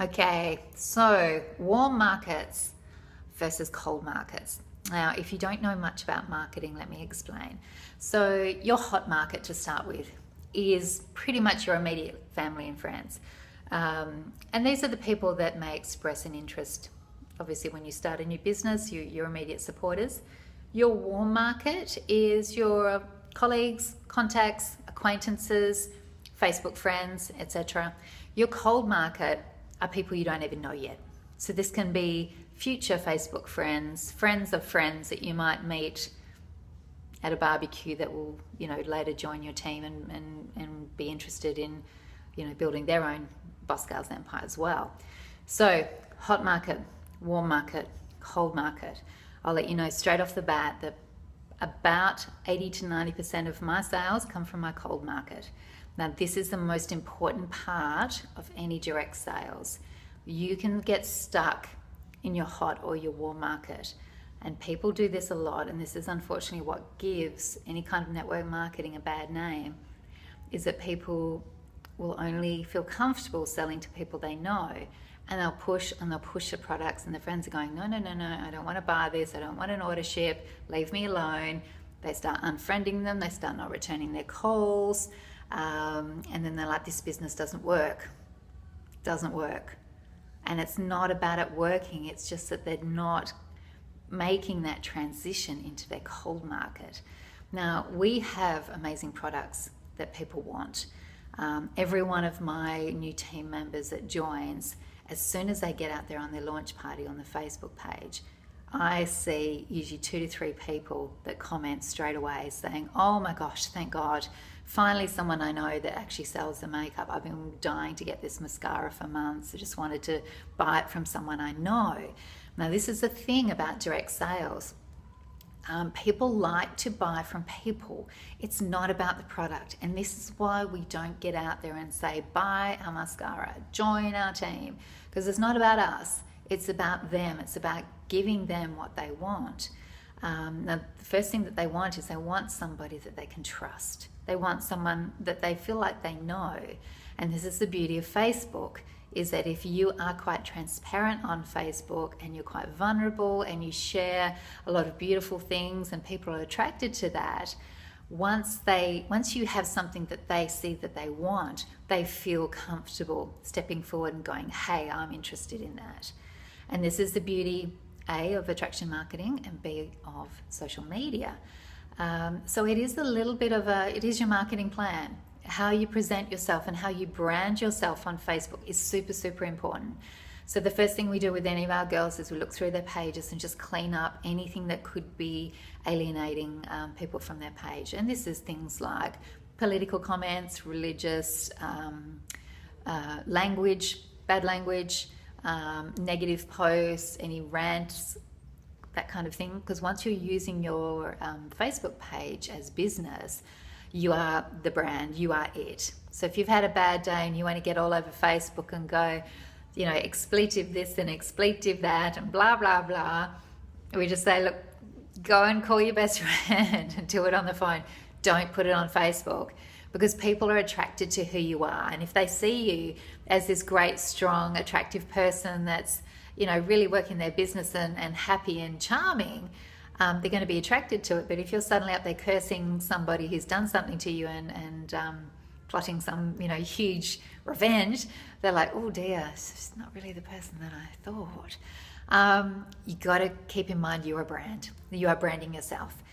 Okay, so warm markets versus cold markets. Now, if you don't know much about marketing, let me explain. So, your hot market to start with is pretty much your immediate family and friends. And these are the people that may express an interest. Obviously, when you start a new business, your immediate supporters. Your warm market is your colleagues, contacts, acquaintances, Facebook friends, etc. Your cold market are people you don't even know yet. So this can be future Facebook friends, friends of friends that you might meet at a barbecue that will, later join your team and be interested in, building their own boss girls empire as well. So hot market, warm market, cold market. I'll let you know straight off the bat that about 80 to 90% of my sales come from my cold market. Now, this is the most important part of any direct sales. You can get stuck in your hot or your warm market. And people do this a lot, and this is unfortunately what gives any kind of network marketing a bad name, is that people will only feel comfortable selling to people they know. And they'll push the products, and the friends are going, no, I don't want to buy this, I don't want an order ship, leave me alone. They start unfriending them, they start not returning their calls, and then they're like, this business doesn't work. And it's not about it working, it's just that they're not making that transition into their cold market. Now, we have amazing products that people want. Every one of my new team members that joins, as soon as they get out there on their launch party on the Facebook page, I see usually 2 to 3 people that comment straight away saying, oh my gosh, thank God, finally someone I know that actually sells the makeup. I've been dying to get this mascara for months. I just wanted to buy it from someone I know. Now, this is the thing about direct sales. People like to buy from people. It's not about the product. And this is why we don't get out there and say, buy our mascara, join our team, because it's not about us. It's about them. It's about giving them what they want. Now, the first thing that they want is they want somebody that they can trust. They want someone that they feel like they know. And this is the beauty of Facebook, is that if you are quite transparent on Facebook and you're quite vulnerable and you share a lot of beautiful things and people are attracted to that, once you have something that they see that they want, they feel comfortable stepping forward and going, hey, I'm interested in that. And this is the beauty, A, of attraction marketing, and B, of social media. So it is a little bit of it is your marketing plan. How you present yourself and how you brand yourself on Facebook is super, super important. So the first thing we do with any of our girls is we look through their pages and just clean up anything that could be alienating people from their page. And this is things like political comments, religious language, bad language, negative posts, any rants, that kind of thing. Because once you're using your Facebook page as business, you are the brand, you are it. So if you've had a bad day and you want to get all over Facebook and go, expletive this and expletive that and blah, blah, blah, we just say, look, go and call your best friend and do it on the phone. Don't put it on Facebook, because people are attracted to who you are. And if they see you as this great, strong, attractive person that's, really working their business and happy and charming, they're going to be attracted to it. But if you're suddenly up there cursing somebody who's done something to you and plotting some, huge revenge, they're like, oh dear, it's not really the person that I thought. You got to keep in mind you're a brand. You are branding yourself.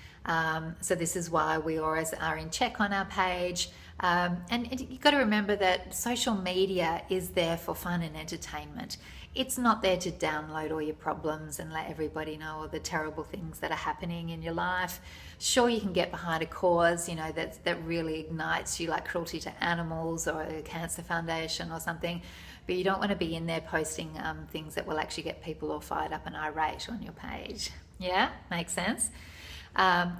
So this is why we always are in check on our page. And you've got to remember that social media is there for fun and entertainment. It's not there to download all your problems and let everybody know all the terrible things that are happening in your life. Sure, you can get behind a cause, that really ignites you, like cruelty to animals or a cancer foundation or something, but you don't want to be in there posting things that will actually get people all fired up and irate on your page. Yeah, makes sense?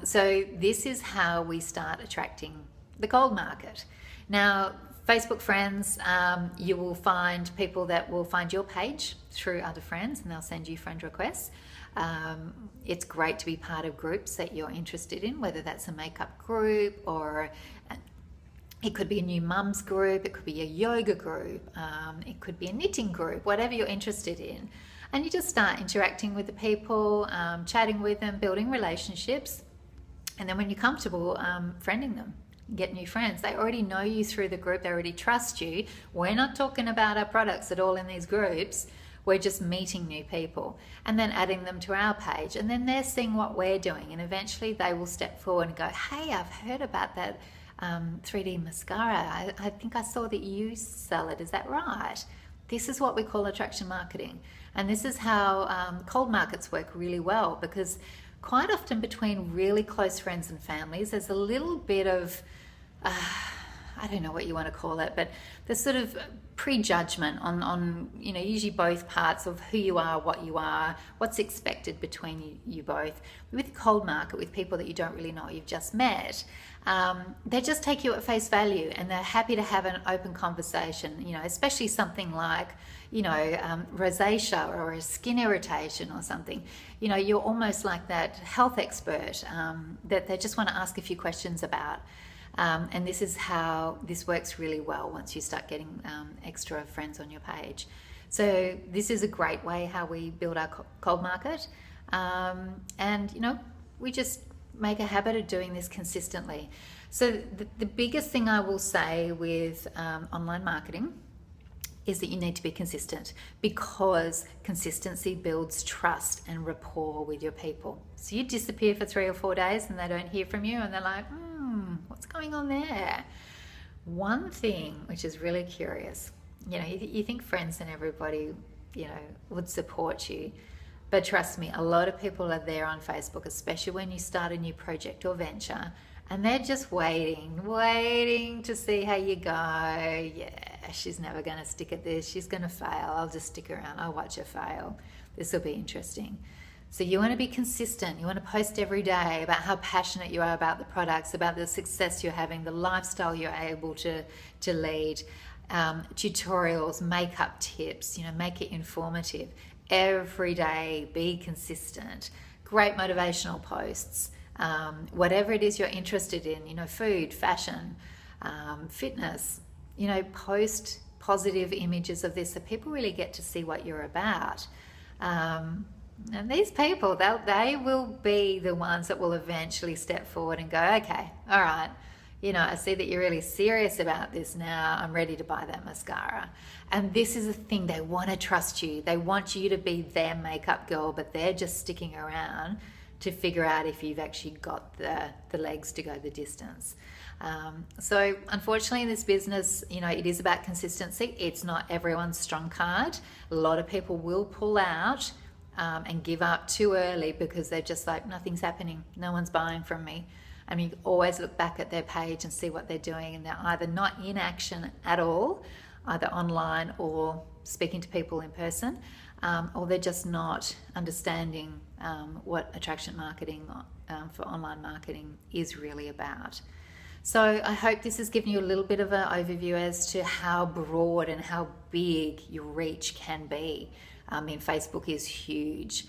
So this is how we start attracting the cold market. Now, Facebook friends, you will find people that will find your page through other friends and they'll send you friend requests. It's great to be part of groups that you're interested in, whether that's a makeup group or It could be a new mums group, it could be a yoga group, it could be a knitting group, whatever you're interested in. And you just start interacting with the people, chatting with them, building relationships. And then when you're comfortable, friending them, get new friends. They already know you through the group, they already trust you. We're not talking about our products at all in these groups. We're just meeting new people and then adding them to our page. And then they're seeing what we're doing. And eventually they will step forward and go, hey, I've heard about that 3D mascara. I think I saw that you sell it. Is that right? This is what we call attraction marketing. And this is how cold markets work really well, because quite often between really close friends and families, there's a little bit of, I don't know what you want to call it, but there's sort of prejudgment on usually both parts of who you are, what you are, what's expected between you both. With cold market, with people that you don't really know, you've just met, they just take you at face value and they're happy to have an open conversation, especially something like, rosacea or a skin irritation or something. You're almost like that health expert that they just want to ask a few questions about. And this is how this works really well once you start getting extra friends on your page. So this is a great way how we build our cold market. And we just make a habit of doing this consistently. So the biggest thing I will say with online marketing is that you need to be consistent, because consistency builds trust and rapport with your people. So you disappear for 3 or 4 days and they don't hear from you and they're like, what's going on there? One thing which is really curious, you think friends and everybody, would support you. But trust me, a lot of people are there on Facebook, especially when you start a new project or venture, and they're just waiting to see how you go. Yeah, she's never going to stick at this. She's going to fail. I'll just stick around. I'll watch her fail. This will be interesting. So you want to be consistent. You want to post every day about how passionate you are about the products, about the success you're having, the lifestyle you're able to lead, tutorials, makeup tips, make it informative. Every day, be consistent. Great motivational posts. Whatever it is you're interested in, food, fashion, fitness, post positive images of this so people really get to see what you're about. And these people, they will be the ones that will eventually step forward and go, okay, all right, I see that you're really serious about this now. I'm ready to buy that mascara. And this is the thing, they want to trust you. They want you to be their makeup girl, but they're just sticking around to figure out if you've actually got the legs to go the distance. So unfortunately in this business, it is about consistency. It's not everyone's strong card. A lot of people will pull out and give up too early because they're just like, nothing's happening. No one's buying from me. I mean, you always look back at their page and see what they're doing, and they're either not in action at all, either online or speaking to people in person, or they're just not understanding what attraction marketing for online marketing is really about. So I hope this has given you a little bit of an overview as to how broad and how big your reach can be. I mean, Facebook is huge.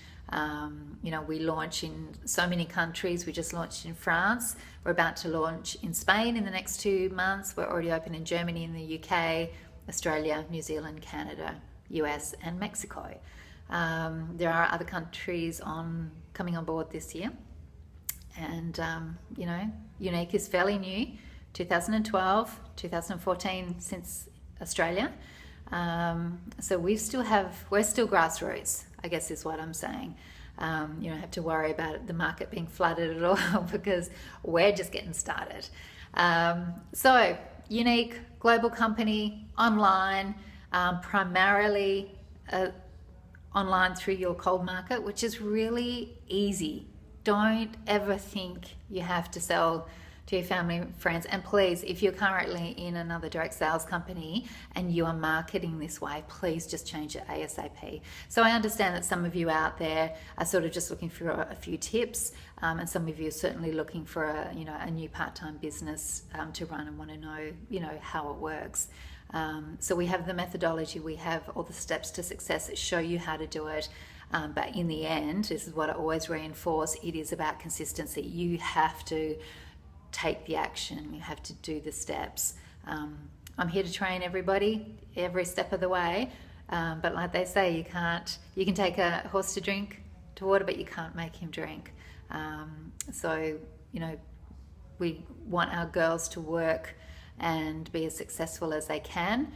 We launch in so many countries. We just launched in France. We're about to launch in Spain in the next 2 months. We're already open in Germany and the UK, Australia, New Zealand, Canada, US, and Mexico. There are other countries coming on board this year. And, Unique is fairly new, 2012, 2014 since Australia. So we're still grassroots, I guess is what I'm saying. You don't have to worry about the market being flooded at all because we're just getting started. So Unique, global company, online, primarily online through your cold market, which is really easy. Don't ever think you have to sell to your family and friends. And please, if you're currently in another direct sales company and you are marketing this way, please just change it ASAP. So I understand that some of you out there are sort of just looking for a few tips, and some of you are certainly looking for a new part-time business to run and want to know how it works. So we have the methodology, we have all the steps to success that show you how to do it. But in the end, this is what I always reinforce, it is about consistency. You have to take the action, you have to do the steps. I'm here to train everybody every step of the way, but like they say, you can take a horse to water, but you can't make him drink. So, you know, we want our girls to work and be as successful as they can,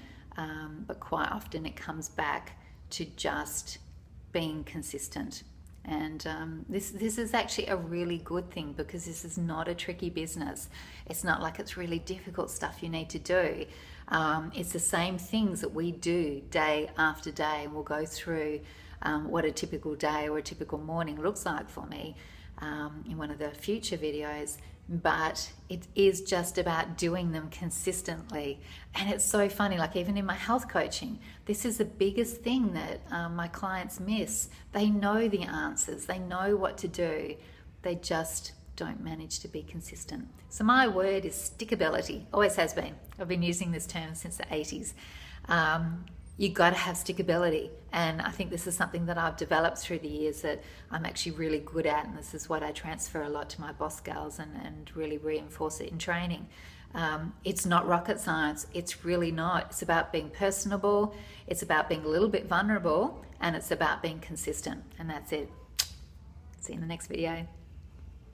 but quite often it comes back to just being consistent. And this is actually a really good thing, because this is not a tricky business. It's not like it's really difficult stuff you need to do. It's the same things that we do day after day, and we'll go through what a typical day or a typical morning looks like for me in one of the future videos. But it is just about doing them consistently. And it's so funny, like even in my health coaching, this is the biggest thing that my clients miss. They know the answers, they know what to do, they just don't manage to be consistent. So my word is stickability, always has been. I've been using this term since the 80s. You got to have stickability, and I think this is something that I've developed through the years that I'm actually really good at, and this is what I transfer a lot to my boss gals and really reinforce it in training. It's not rocket science. It's really not. It's about being personable, it's about being a little bit vulnerable, and it's about being consistent, and that's it. See you in the next video.